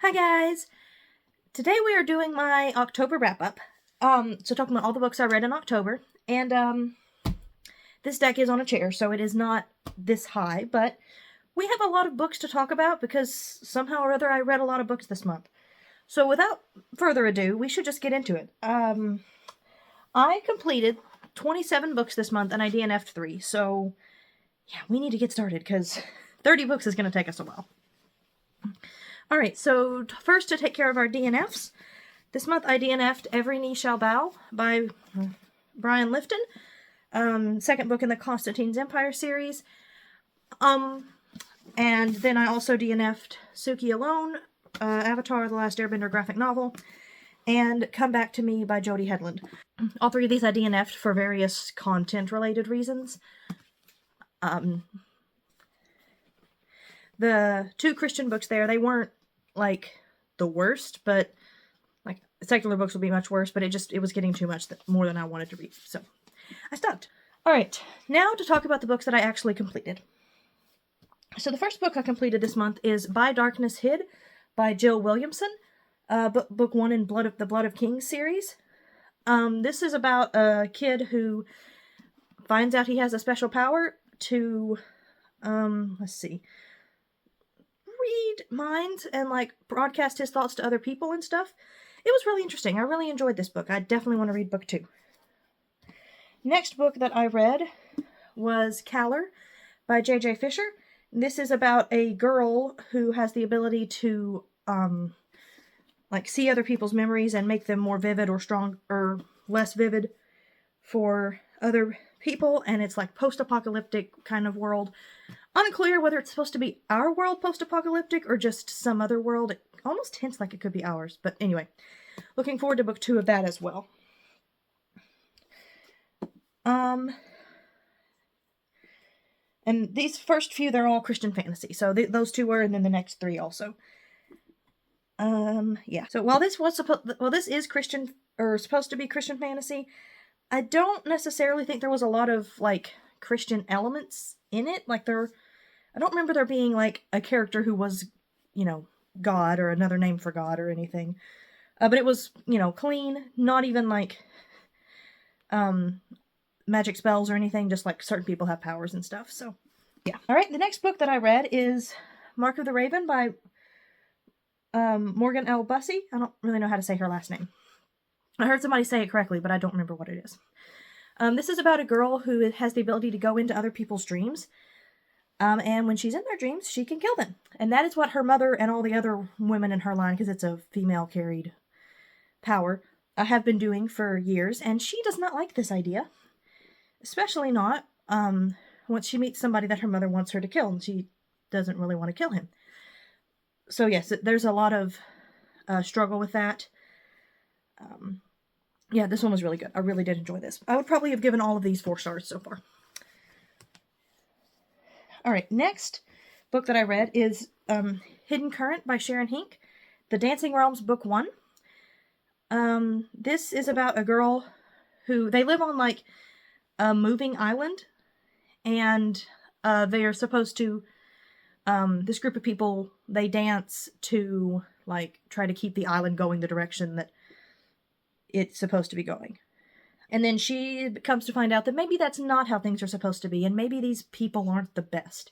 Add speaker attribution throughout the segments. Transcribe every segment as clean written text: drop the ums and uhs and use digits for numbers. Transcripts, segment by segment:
Speaker 1: Hi guys! Today we are doing my October wrap-up. So talking about all the books I read in October, and this deck is on a chair, so it is not this high, but we have a lot of books to talk about because somehow or other I read a lot of books this month. So without further ado, we should just get into it. I completed 27 books this month and I DNF'd 3, so yeah, we need to get started because 30 books is going to take us a while. Alright, so first to take care of our DNFs. This month I DNF'd Every Knee Shall Bow by Brian Lifton. Second book in the Constantine's Empire series. And then I also DNF'd Suki Alone, Avatar: The Last Airbender graphic novel, and Come Back to Me by Jody Headland. All three of these I DNF'd for various content-related reasons. The two Christian books there, they weren't like the worst, but like secular books would be much worse, but it was getting too much, more than I wanted to read, so I stopped. Alright, now to talk about the books that I actually completed. So the first book I completed this month is By Darkness Hid by Jill Williamson, book 1 in the Blood of Kings series. This is about a kid who finds out he has a special power to, read minds and like broadcast his thoughts to other people and stuff. It was really interesting. I really enjoyed this book. I definitely want to read book 2. Next book that I read was Caller by J.J. Fisher. This is about a girl who has the ability to like see other people's memories and make them more vivid or strong or less vivid for other people, and it's like post-apocalyptic kind of world. Unclear whether it's supposed to be our world post-apocalyptic or just some other world. It almost hints like it could be ours, but anyway, looking forward to book 2 of that as well. And these first few, they're all Christian fantasy, so those 2 were, and then the next 3 also. Yeah. So while this is Christian, or supposed to be Christian fantasy, I don't necessarily think there was a lot of, like, Christian elements in it. Like, I don't remember there being, like, a character who was, God, or another name for God, or anything. But it was, clean, not even, like, magic spells or anything, just, like, certain people have powers and stuff, so, yeah. Alright, the next book that I read is Mark of the Raven by Morgan L. Bussey. I don't really know how to say her last name. I heard somebody say it correctly, but I don't remember what it is. This is about a girl who has the ability to go into other people's dreams. And when she's in their dreams, she can kill them. And that is what her mother and all the other women in her line, because it's a female-carried power, have been doing for years. And she does not like this idea. Especially not once she meets somebody that her mother wants her to kill, and she doesn't really want to kill him. So yes, there's a lot of struggle with that. Yeah, this one was really good. I really did enjoy this. I would probably have given all of these 4 stars so far. Alright, next book that I read is Hidden Current by Sharon Hink, The Dancing Realms Book 1. This is about a girl who, they live on like a moving island, and they are supposed to, this group of people, they dance to like try to keep the island going the direction that it's supposed to be going. And then she comes to find out that maybe that's not how things are supposed to be, and maybe these people aren't the best.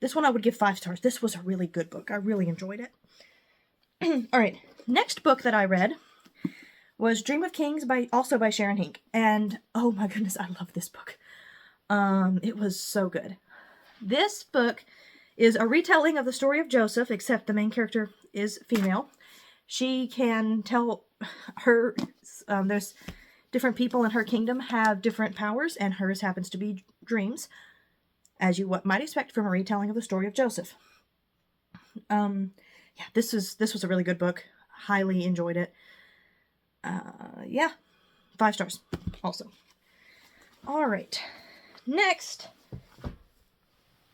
Speaker 1: This one I would give 5 stars. This was a really good book. I really enjoyed it. Alright, next book that I read was Dream of Kings, also by Sharon Hink. And, oh my goodness, I love this book. It was so good. This book is a retelling of the story of Joseph, except the main character is female. She can tell her, there's different people in her kingdom have different powers, and hers happens to be dreams, as you might expect from a retelling of the story of Joseph. Yeah, this was a really good book. Highly enjoyed it. Yeah, 5 stars also. Alright, next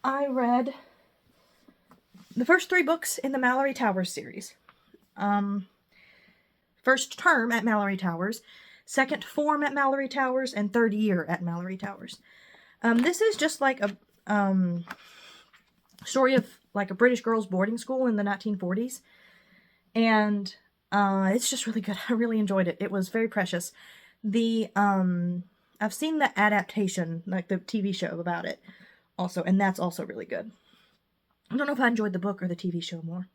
Speaker 1: I read the first 3 books in the Mallory Towers series. First term at Mallory Towers, second form at Mallory Towers, and third year at Mallory Towers. This is just like a story of like a British girls' boarding school in the 1940s. And it's just really good. I really enjoyed it. It was very precious. The I've seen the adaptation, like the TV show about it also, and that's also really good. I don't know if I enjoyed the book or the TV show more.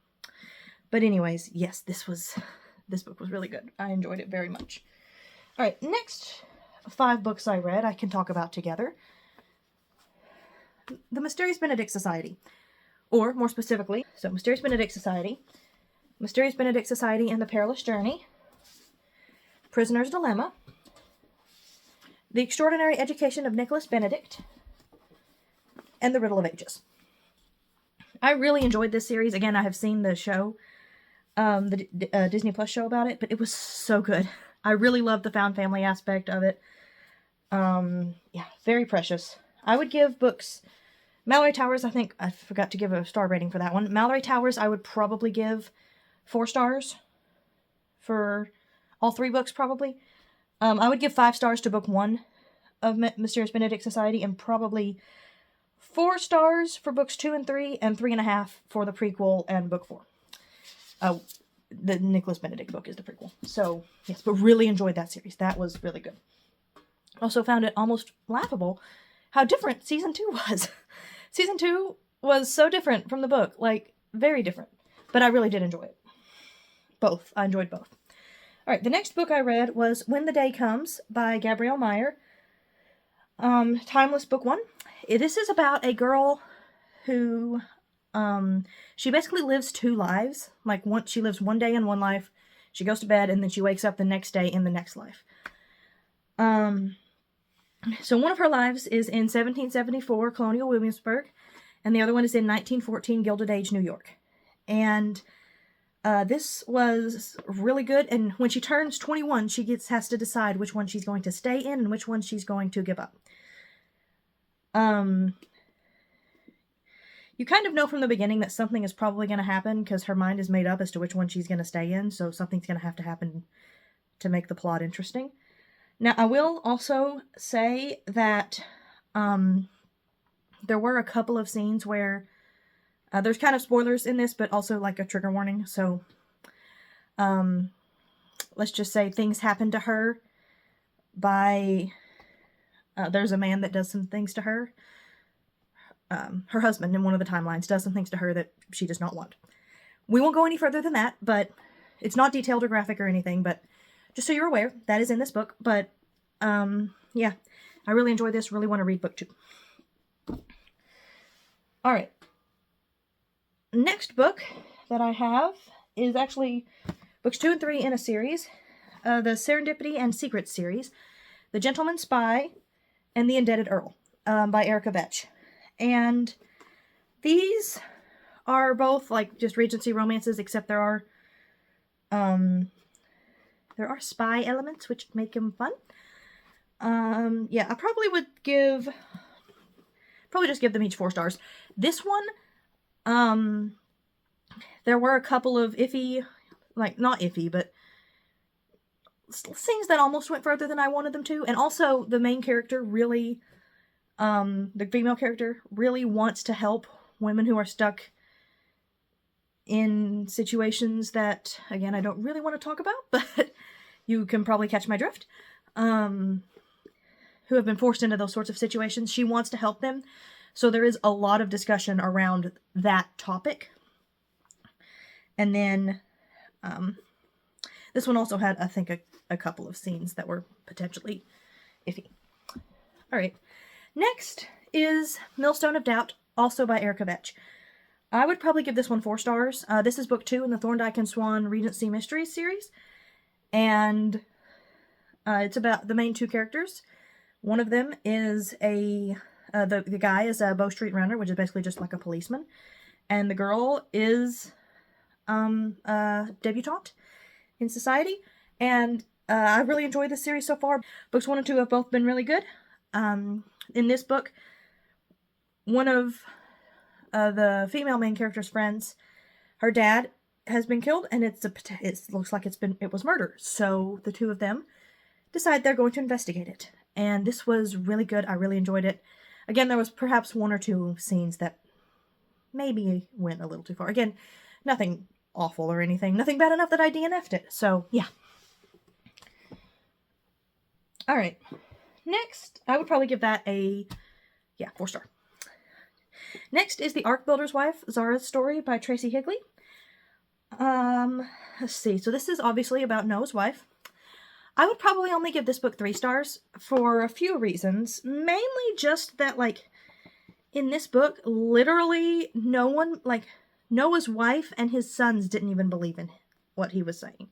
Speaker 1: But anyways, yes, this book was really good. I enjoyed it very much. All right, next 5 books I read I can talk about together. The Mysterious Benedict Society, or more specifically, so Mysterious Benedict Society, Mysterious Benedict Society and the Perilous Journey, Prisoner's Dilemma, The Extraordinary Education of Nicholas Benedict, and The Riddle of Ages. I really enjoyed this series. Again, I have seen the show, the Disney Plus show about it, but it was so good. I really loved the found family aspect of it. Yeah, very precious. I would give books, Mallory Towers, I think, I forgot to give a star rating for that one. Mallory Towers, I would probably give 4 stars for all 3 books, probably. I would give 5 stars to book 1 of Mysterious Benedict Society, and probably 4 stars for books 2 and 3, and 3.5 for the prequel and book 4. The Nicholas Benedict book is the prequel. So, yes, but really enjoyed that series. That was really good. Also found it almost laughable how different season 2 was. Season 2 was so different from the book, like, very different. But I really did enjoy it. Both. I enjoyed both. Alright, the next book I read was When the Day Comes by Gabrielle Meyer. Timeless book 1. This is about a girl who, she basically lives 2 lives. Like, she lives one day in one life, she goes to bed, and then she wakes up the next day in the next life. So one of her lives is in 1774, Colonial Williamsburg, and the other one is in 1914, Gilded Age, New York. And this was really good, and when she turns 21, she has to decide which one she's going to stay in and which one she's going to give up. You kind of know from the beginning that something is probably going to happen because her mind is made up as to which one she's going to stay in, so something's going to have to happen to make the plot interesting. Now, I will also say that there were a couple of scenes where there's kind of spoilers in this, but also like a trigger warning, so let's just say things happen to her by... there's a man that does some things to her. Her husband in one of the timelines does some things to her that she does not want. We won't go any further than that, but it's not detailed or graphic or anything, but just so you're aware, that is in this book. But, yeah, I really enjoyed this, really want to read book 2. Alright. Next book that I have is actually books 2 and 3 in a series. The Serendipity and Secrets series. The Gentleman's Spy and The Indebted Earl, by Erica Vetch. And these are both, like, just Regency romances, except there are spy elements, which make them fun. Yeah, I probably would just give them each 4 stars. This one, there were a couple of iffy, like, not iffy, but scenes that almost went further than I wanted them to. And also, the main character really, the female character really wants to help women who are stuck in situations that, again, I don't really want to talk about, but you can probably catch my drift, who have been forced into those sorts of situations. She wants to help them, so there is a lot of discussion around that topic. And then, this one also had, I think, a couple of scenes that were potentially iffy. Alright, next is Millstone of Doubt, also by Erica Vetch. I would probably give this one 4 stars. This is book 2 in the Thorndike and Swan Regency Mysteries series. And it's about the main 2 characters. One of them is the guy is a Bow Street runner, which is basically just like a policeman. And the girl is a debutante in society. And I really enjoyed this series so far. Books 1 and 2 have both been really good. In this book, one of the female main character's friends, her dad has been killed, and it looks like it was murder. So the 2 of them decide they're going to investigate it. And this was really good. I really enjoyed it. Again, there was perhaps 1 or 2 scenes that maybe went a little too far. Again, nothing awful or anything. Nothing bad enough that I DNF'd it. So, yeah. Alright. Next, I would probably give that a, 4-star. Next is The Ark Builder's Wife, Zara's Story by Tracy Higley. Let's see. So this is obviously about Noah's wife. I would probably only give this book 3 stars for a few reasons. Mainly just that, like, in this book, literally no one, like, Noah's wife and his sons didn't even believe in what he was saying.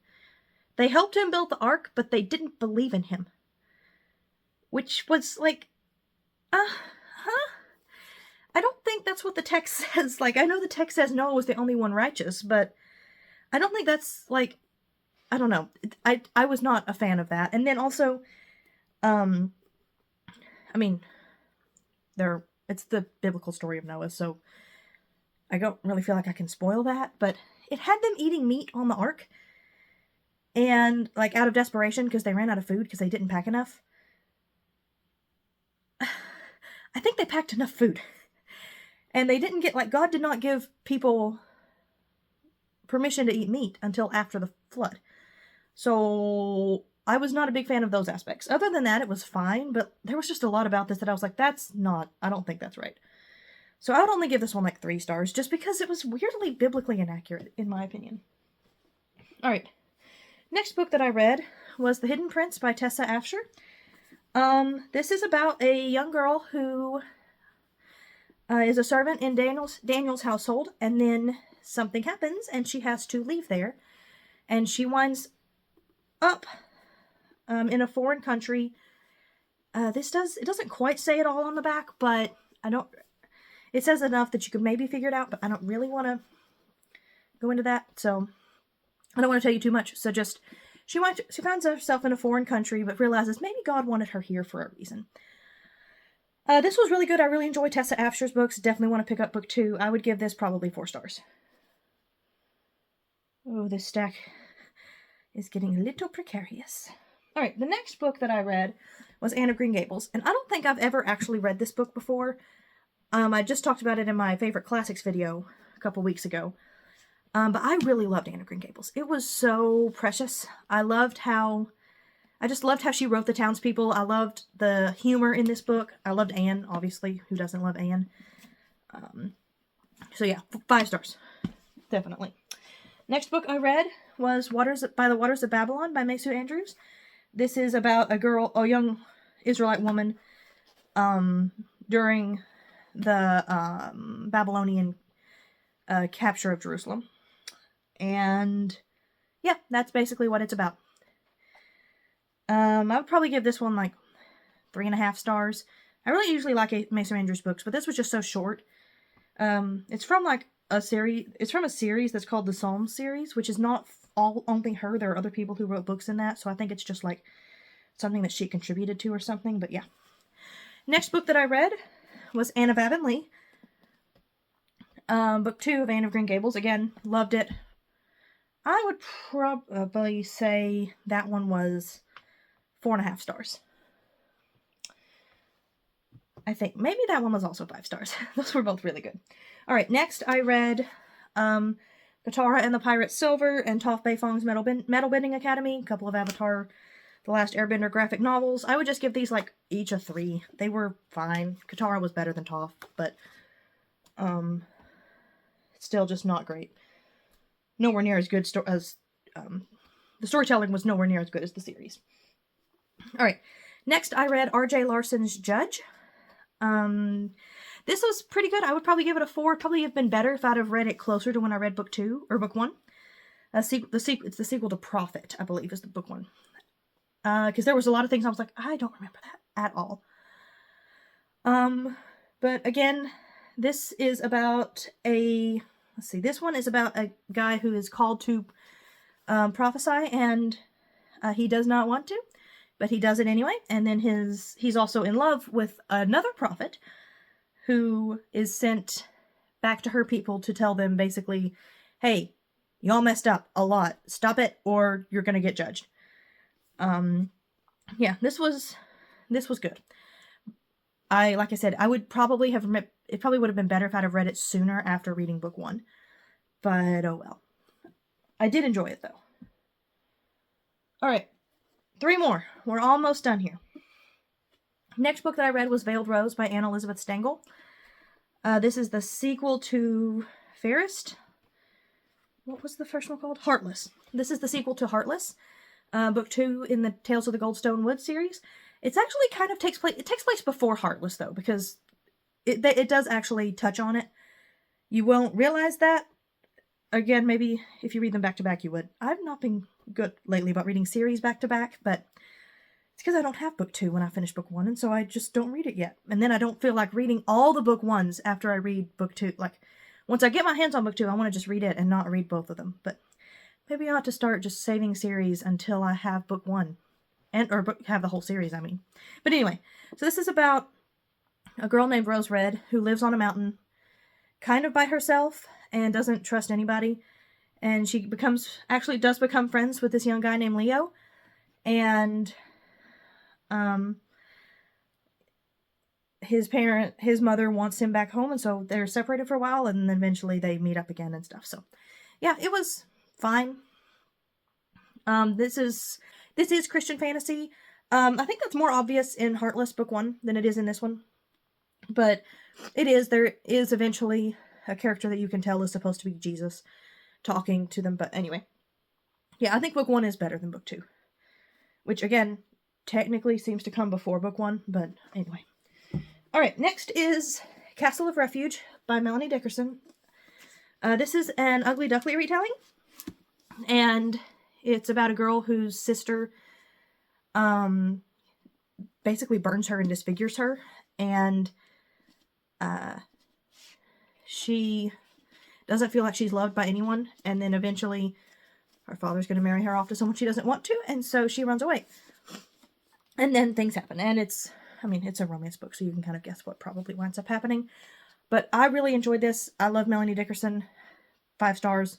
Speaker 1: They helped him build the ark, but they didn't believe in him. Which was like, I don't think that's what the text says. Like, I know the text says Noah was the only one righteous, but I don't think that's, like, I don't know. I was not a fan of that. And then also, I mean, it's the biblical story of Noah, so I don't really feel like I can spoil that, but it had them eating meat on the ark, and, like, out of desperation because they ran out of food because they didn't pack enough. I think they packed enough food. And they didn't get, like, God did not give people permission to eat meat until after the flood. So I was not a big fan of those aspects. Other than that, it was fine, but there was just a lot about this that I was like, I don't think that's right. So I would only give this one like 3 stars, just because it was weirdly biblically inaccurate, in my opinion. Alright. Next book that I read was The Hidden Prince by Tessa Afshar. This is about a young girl who is a servant in Daniel's household, and then something happens, and she has to leave there, and she winds up in a foreign country. It doesn't quite say it all on the back, but it says enough that you could maybe figure it out, but I don't really want to go into that, so I don't want to tell you too much. So just, she finds herself in a foreign country, but realizes maybe God wanted her here for a reason. This was really good. I really enjoy Tessa Afshar's books. Definitely want to pick up book 2. I would give this probably 4 stars. Oh, this stack is getting a little precarious. Alright, the next book that I read was Anne of Green Gables, and I don't think I've ever actually read this book before. I just talked about it in my favorite classics video a couple weeks ago. But I really loved Anne of Green Gables. It was so precious. I just loved how she wrote the townspeople. I loved the humor in this book. I loved Anne, obviously. Who doesn't love Anne? So yeah, 5 stars. Definitely. Next book I read was By the Waters of Babylon by Maysu Andrews. This is about a young Israelite woman, during the Babylonian capture of Jerusalem. And yeah, that's basically what it's about. I would probably give this one like 3.5 stars. I really usually like Maysu Andrews books, but this was just so short. It's from like a series. It's from a series that's called the Psalms series, which is not only her. There are other people who wrote books in that, so I think it's just like something that she contributed to or something. But yeah. Next book that I read was Anne of Avonlea. Book 2 of Anne of Green Gables. Again, loved it. I would probably say that one was 4.5 stars. I think maybe that one was also 5 stars. Those were both really good. Alright, next I read Katara and the Pirate Silver and Toph Beifong's Metal Bending Academy, a couple of Avatar The Last Airbender graphic novels. I would just give these like each a 3. They were fine. Katara was better than Toph, but still just not great. Nowhere near as good as the storytelling was nowhere near as good as the series. Alright, next I read R.J. Larson's Judge. This was pretty good. I would probably give it a 4. Probably have been better if I'd have read it closer to when I read book 2, or book 1. It's the sequel to Prophet, I believe, is the book 1. Because there was a lot of things I was like, I don't remember that at all. But again, this is about this one is about a guy who is called to prophesy, and he does not want to, but he does it anyway. And then he's also in love with another prophet who is sent back to her people to tell them basically, hey, y'all messed up a lot. Stop it or you're going to get judged. Yeah, this was good. Like I said, I would probably have, it probably would have been better if I'd have read it sooner after reading book 1. But oh well. I did enjoy it, though. Alright, 3 more. We're almost done here. Next book that I read was Veiled Rose by Anne Elizabeth Stengel. This is the sequel to Fairest. What was the first one called? Heartless. This is the sequel to Heartless, book 2 in the Tales of the Goldstone Woods series. It's actually kind of takes place before Heartless, though, because it does actually touch on it. You won't realize that. Again, maybe if you read them back to back, you would. I've not been good lately about reading series back to back, but it's because I don't have book 2 when I finish book 1, and so I just don't read it yet. And then I don't feel like reading all the book 1s after I read book 2. Like, once I get my hands on book 2, I want to just read it and not read both of them. But maybe I ought to start just saving series until I have book 1. Or have the whole series, I mean. But anyway, so this is about a girl named Rose Red who lives on a mountain kind of by herself and doesn't trust anybody. And she does become friends with this young guy named Leo. And his mother wants him back home, and so they're separated for a while, and then eventually they meet up again and stuff. So yeah, it was fine. This is Christian fantasy. I think that's more obvious in Heartless book 1 than it is in this one. But there is eventually a character that you can tell is supposed to be Jesus talking to them. But anyway, yeah, I think book 1 is better than book 2. Which, again, technically seems to come before book 1, but anyway. Alright, next is Castle of Refuge by Melanie Dickerson. This is an Ugly Duckling retelling. And it's about a girl whose sister basically burns her and disfigures her. And she doesn't feel like she's loved by anyone. And then eventually her father's going to marry her off to someone she doesn't want to. And so she runs away. And then things happen. And it's a romance book, so you can kind of guess what probably winds up happening. But I really enjoyed this. I love Melanie Dickerson. 5 stars.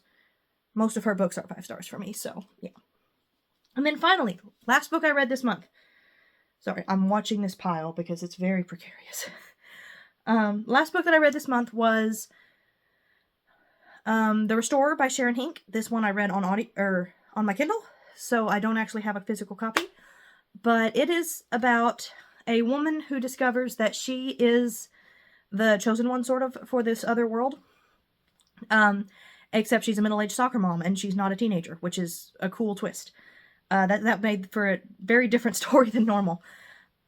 Speaker 1: Most of her books are 5 stars for me, so yeah. And then finally, last book I read this month. Sorry, I'm watching this pile because it's very precarious. Last book that I read this month was The Restorer by Sharon Hink. This one I read on my Kindle, so I don't actually have a physical copy. But it is about a woman who discovers that she is the chosen one, sort of, for this other world. Except she's a middle-aged soccer mom, and she's not a teenager, which is a cool twist. That made for a very different story than normal.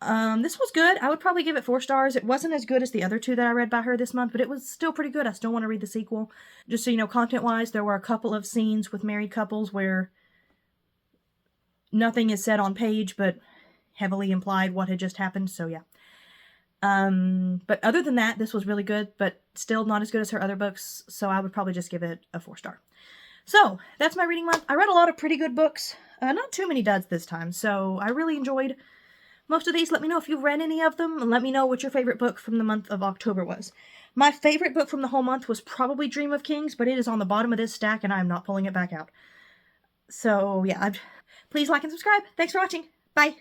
Speaker 1: This was good. I would probably give it 4 stars. It wasn't as good as the other 2 that I read by her this month, but it was still pretty good. I still want to read the sequel. Just so you know, content-wise, there were a couple of scenes with married couples where nothing is said on page, but heavily implied what had just happened, so yeah. But other than that, this was really good, but still not as good as her other books, so I would probably just give it a 4 star. So, that's my reading month. I read a lot of pretty good books. Not too many duds this time, so I really enjoyed most of these. Let me know if you've read any of them, and let me know what your favorite book from the month of October was. My favorite book from the whole month was probably Dream of Kings, but it is on the bottom of this stack, and I'm not pulling it back out. So, yeah, please like and subscribe. Thanks for watching. Bye!